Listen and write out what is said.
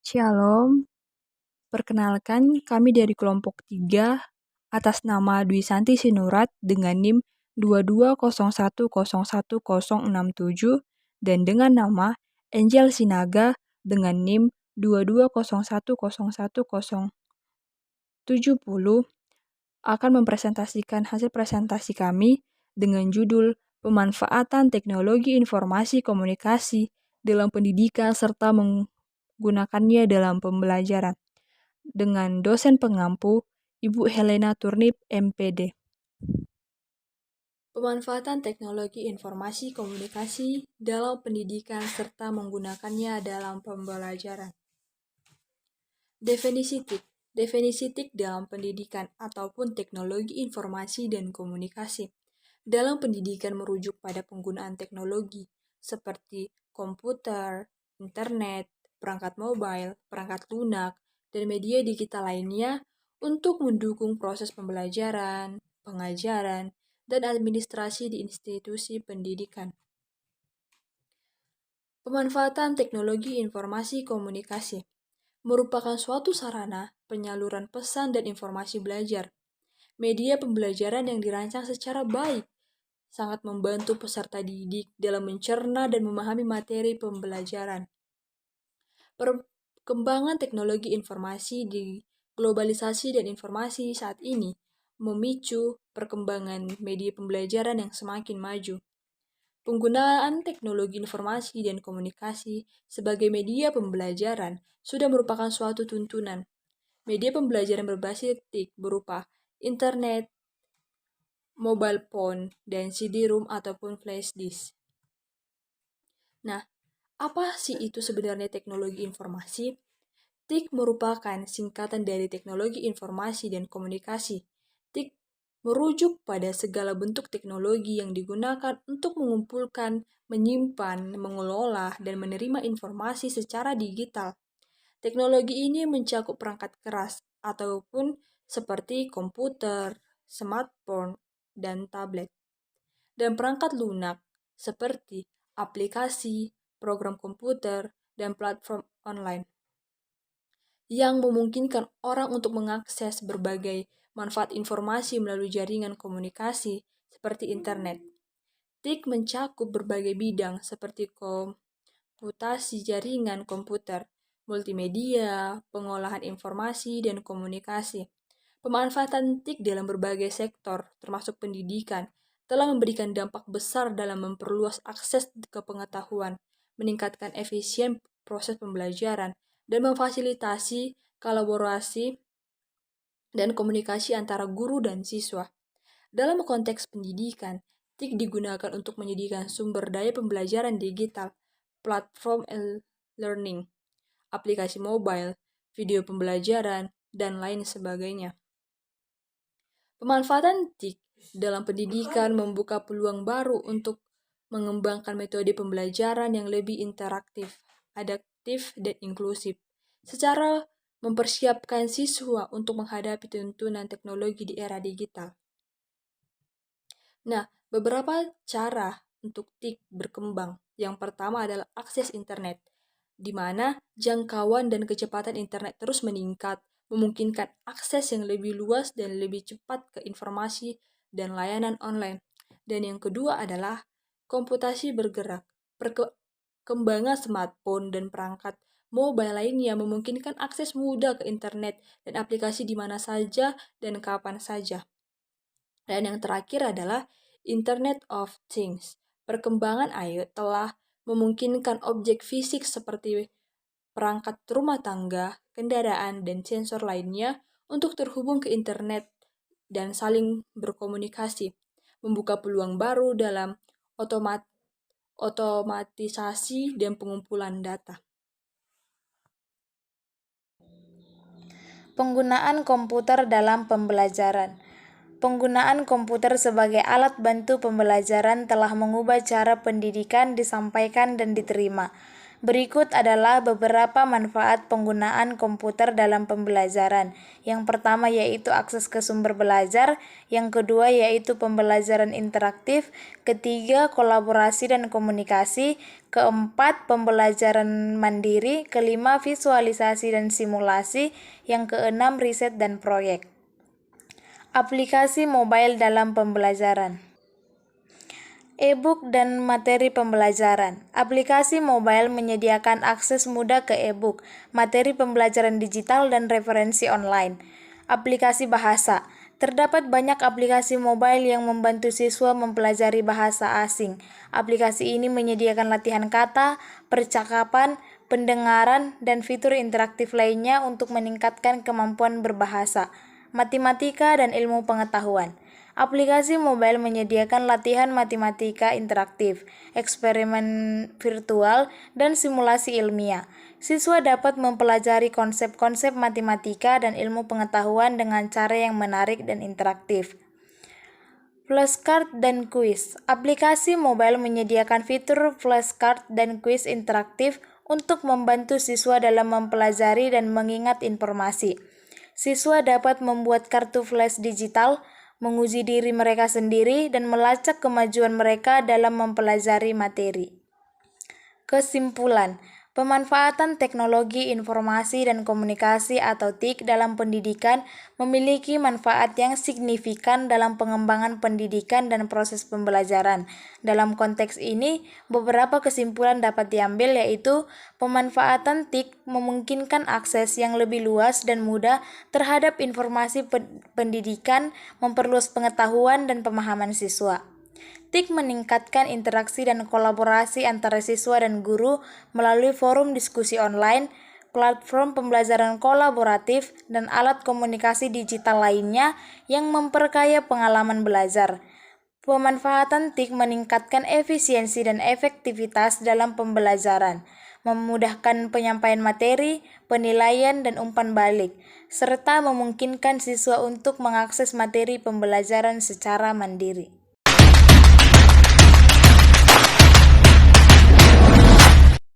Shalom, perkenalkan kami dari kelompok 3 atas nama Dwi Santi Sinurat dengan NIM 2201011067 dan dengan nama Angel Sinaga dengan NIM 2201011070 akan mempresentasikan hasil presentasi kami dengan judul Pemanfaatan Teknologi Informasi Komunikasi dalam Pendidikan serta menggunakannya dalam pembelajaran dengan dosen pengampu Ibu Helena Turnip, MPD. Pemanfaatan teknologi informasi komunikasi dalam pendidikan serta menggunakannya dalam pembelajaran. Definisi TIK. Definisi TIK dalam pendidikan ataupun teknologi informasi dan komunikasi. Dalam pendidikan merujuk pada penggunaan teknologi seperti komputer, internet, perangkat mobile, perangkat lunak, dan media digital lainnya untuk mendukung proses pembelajaran, pengajaran, dan administrasi di institusi pendidikan. Pemanfaatan teknologi informasi komunikasi merupakan suatu sarana penyaluran pesan dan informasi belajar. Media pembelajaran yang dirancang secara baik sangat membantu peserta didik dalam mencerna dan memahami materi pembelajaran. Perkembangan teknologi informasi di globalisasi dan informasi saat ini memicu perkembangan media pembelajaran yang semakin maju. Penggunaan teknologi informasi dan komunikasi sebagai media pembelajaran sudah merupakan suatu tuntunan. Media pembelajaran berbasis TIK berupa internet, mobile phone, dan CD-ROM ataupun flash disk. Nah, apa sih itu sebenarnya teknologi informasi? TIK merupakan singkatan dari teknologi informasi dan komunikasi. TIK merujuk pada segala bentuk teknologi yang digunakan untuk mengumpulkan, menyimpan, mengelola, dan menerima informasi secara digital. Teknologi ini mencakup perangkat keras ataupun seperti komputer, smartphone, dan tablet, dan perangkat lunak seperti aplikasi, program komputer, dan platform online yang memungkinkan orang untuk mengakses berbagai manfaat informasi melalui jaringan komunikasi seperti internet. TIK mencakup berbagai bidang seperti komputasi jaringan komputer, multimedia, pengolahan informasi, dan komunikasi. Pemanfaatan TIK dalam berbagai sektor, termasuk pendidikan, telah memberikan dampak besar dalam memperluas akses ke pengetahuan, meningkatkan efisien proses pembelajaran, dan memfasilitasi kolaborasi dan komunikasi antara guru dan siswa. Dalam konteks pendidikan, TIK digunakan untuk menyediakan sumber daya pembelajaran digital, platform e-learning, aplikasi mobile, video pembelajaran, dan lain sebagainya. Pemanfaatan TIK dalam pendidikan membuka peluang baru untuk mengembangkan metode pembelajaran yang lebih interaktif, adaptif, dan inklusif, secara mempersiapkan siswa untuk menghadapi tuntunan teknologi di era digital. Nah, beberapa cara untuk TIK berkembang. Yang pertama adalah akses internet, di mana jangkauan dan kecepatan internet terus meningkat, memungkinkan akses yang lebih luas dan lebih cepat ke informasi dan layanan online. Dan yang kedua adalah komputasi bergerak. Perkembangan smartphone dan perangkat mobile lainnya memungkinkan akses mudah ke internet dan aplikasi di mana saja dan kapan saja. Dan yang terakhir adalah Internet of Things. Perkembangan IoT telah memungkinkan objek fisik seperti perangkat rumah tangga, kendaraan, dan sensor lainnya untuk terhubung ke internet dan saling berkomunikasi, membuka peluang baru dalam otomatisasi dan pengumpulan data. Penggunaan komputer dalam pembelajaran. Penggunaan komputer sebagai alat bantu pembelajaran telah mengubah cara pendidikan disampaikan dan diterima. Berikut adalah beberapa manfaat penggunaan komputer dalam pembelajaran. Yang pertama yaitu akses ke sumber belajar, yang kedua yaitu pembelajaran interaktif, ketiga kolaborasi dan komunikasi, keempat pembelajaran mandiri, kelima visualisasi dan simulasi, yang keenam riset dan proyek. Aplikasi mobile dalam pembelajaran. E-book dan materi pembelajaran. Aplikasi mobile menyediakan akses mudah ke e-book, materi pembelajaran digital, dan referensi online. Aplikasi bahasa. Terdapat banyak aplikasi mobile yang membantu siswa mempelajari bahasa asing. Aplikasi ini menyediakan latihan kata, percakapan, pendengaran, dan fitur interaktif lainnya untuk meningkatkan kemampuan berbahasa, matematika, dan ilmu pengetahuan. Aplikasi mobile menyediakan latihan matematika interaktif, eksperimen virtual, dan simulasi ilmiah. Siswa dapat mempelajari konsep-konsep matematika dan ilmu pengetahuan dengan cara yang menarik dan interaktif. Flashcard dan kuis. Aplikasi mobile menyediakan fitur flashcard dan kuis interaktif untuk membantu siswa dalam mempelajari dan mengingat informasi. Siswa dapat membuat kartu flash digital, menguji diri mereka sendiri, dan melacak kemajuan mereka dalam mempelajari materi. Kesimpulan, pemanfaatan teknologi informasi dan komunikasi atau TIK dalam pendidikan memiliki manfaat yang signifikan dalam pengembangan pendidikan dan proses pembelajaran. Dalam konteks ini, beberapa kesimpulan dapat diambil yaitu pemanfaatan TIK memungkinkan akses yang lebih luas dan mudah terhadap informasi pendidikan, memperluas pengetahuan dan pemahaman siswa. TIK meningkatkan interaksi dan kolaborasi antara siswa dan guru melalui forum diskusi online, platform pembelajaran kolaboratif, dan alat komunikasi digital lainnya yang memperkaya pengalaman belajar. Pemanfaatan TIK meningkatkan efisiensi dan efektivitas dalam pembelajaran, memudahkan penyampaian materi, penilaian, dan umpan balik, serta memungkinkan siswa untuk mengakses materi pembelajaran secara mandiri.